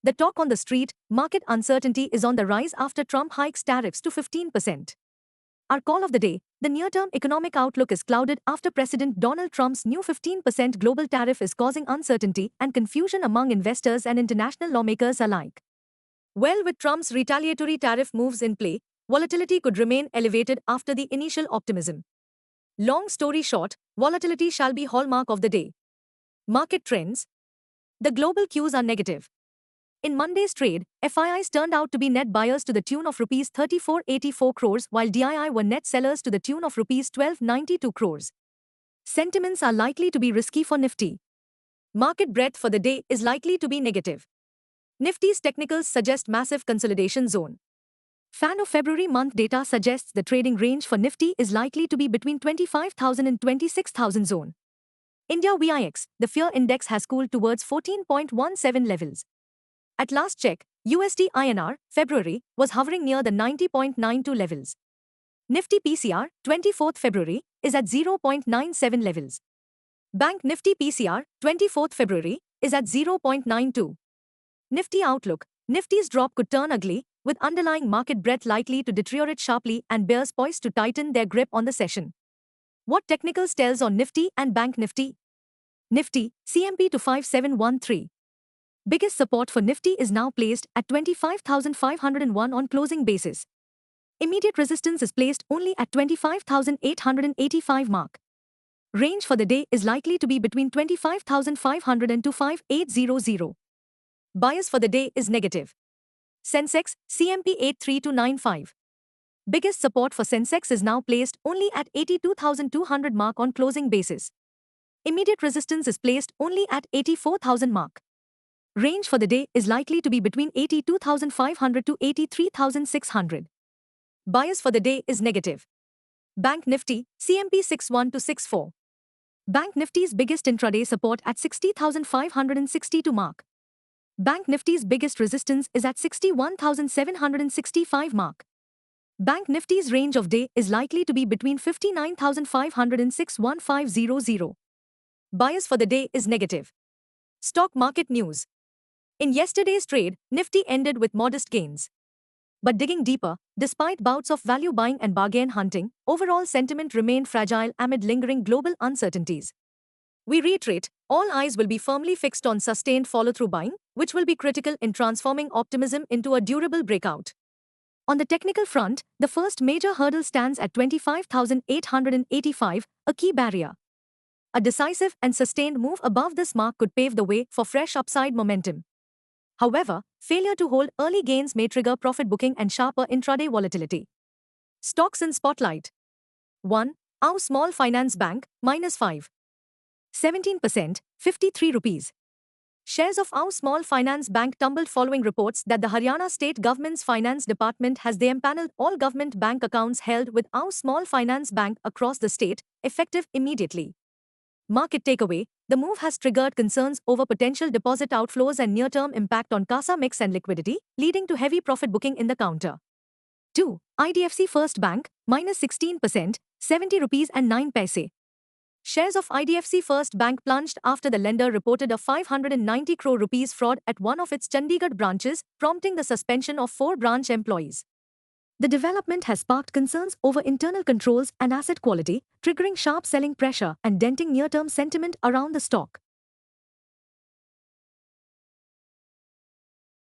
The talk on the street, market uncertainty is on the rise after Trump hikes tariffs to 15%. Our call of the day, the near-term economic outlook is clouded after President Donald Trump's new 15% global tariff is causing uncertainty and confusion among investors and international lawmakers alike. Well, with Trump's retaliatory tariff moves in play, volatility could remain elevated after the initial optimism. Long story short, volatility shall be hallmark of the day. Market trends. The global cues are negative. In Monday's trade, FIIs turned out to be net buyers to the tune of Rs 3484 crores while DII were net sellers to the tune of Rs 1292 crores. Sentiments are likely to be risky for Nifty. Market breadth for the day is likely to be negative. Nifty's technicals suggest massive consolidation zone. Fan of February month data suggests the trading range for Nifty is likely to be between 25,000 and 26,000 zone. India VIX, the fear index has cooled towards 14.17 levels. At last check, USD INR, February, was hovering near the 90.92 levels. Nifty PCR, 24th February, is at 0.97 levels. Bank Nifty PCR, 24th February, is at 0.92. Nifty outlook, Nifty's drop could turn ugly, with underlying market breadth likely to deteriorate sharply and bears poised to tighten their grip on the session. What technicals tells on Nifty and Bank Nifty? Nifty, CMP to 5713. Biggest support for Nifty is now placed at 25,501 on closing basis. Immediate resistance is placed only at 25,885 mark. Range for the day is likely to be between 25,500 and 25,800. Bias for the day is negative. Sensex, CMP 83295. Biggest support for Sensex is now placed only at 82,200 mark on closing basis. Immediate resistance is placed only at 84,000 mark. Range for the day is likely to be between 82,500 to 83,600. Bias for the day is negative. Bank Nifty, CMP 61-64. Bank Nifty's biggest intraday support at 60,562 mark. Bank Nifty's biggest resistance is at 61,765 mark. Bank Nifty's range of day is likely to be between 59,500 and 61500. Bias for the day is negative. Stock market news. In yesterday's trade, Nifty ended with modest gains. But digging deeper, despite bouts of value buying and bargain hunting, overall sentiment remained fragile amid lingering global uncertainties. We reiterate, all eyes will be firmly fixed on sustained follow-through buying, which will be critical in transforming optimism into a durable breakout. On the technical front, the first major hurdle stands at 25,885, a key barrier. A decisive and sustained move above this mark could pave the way for fresh upside momentum. However, failure to hold early gains may trigger profit booking and sharper intraday volatility. Stocks in spotlight. 1. AU Small Finance Bank, -5. 17%, 53 rupees. Shares of AU Small Finance Bank tumbled following reports that the Haryana State Government's Finance Department has empaneled all government bank accounts held with AU Small Finance Bank across the state, effective immediately. Market takeaway, the move has triggered concerns over potential deposit outflows and near-term impact on CASA mix and liquidity, leading to heavy profit booking in the counter. 2. IDFC First Bank, -16%, 70 rupees and 9 paise. Shares of IDFC First Bank plunged after the lender reported a 590 crore rupees fraud at one of its Chandigarh branches, prompting the suspension of 4 branch employees. The development has sparked concerns over internal controls and asset quality, triggering sharp selling pressure and denting near-term sentiment around the stock.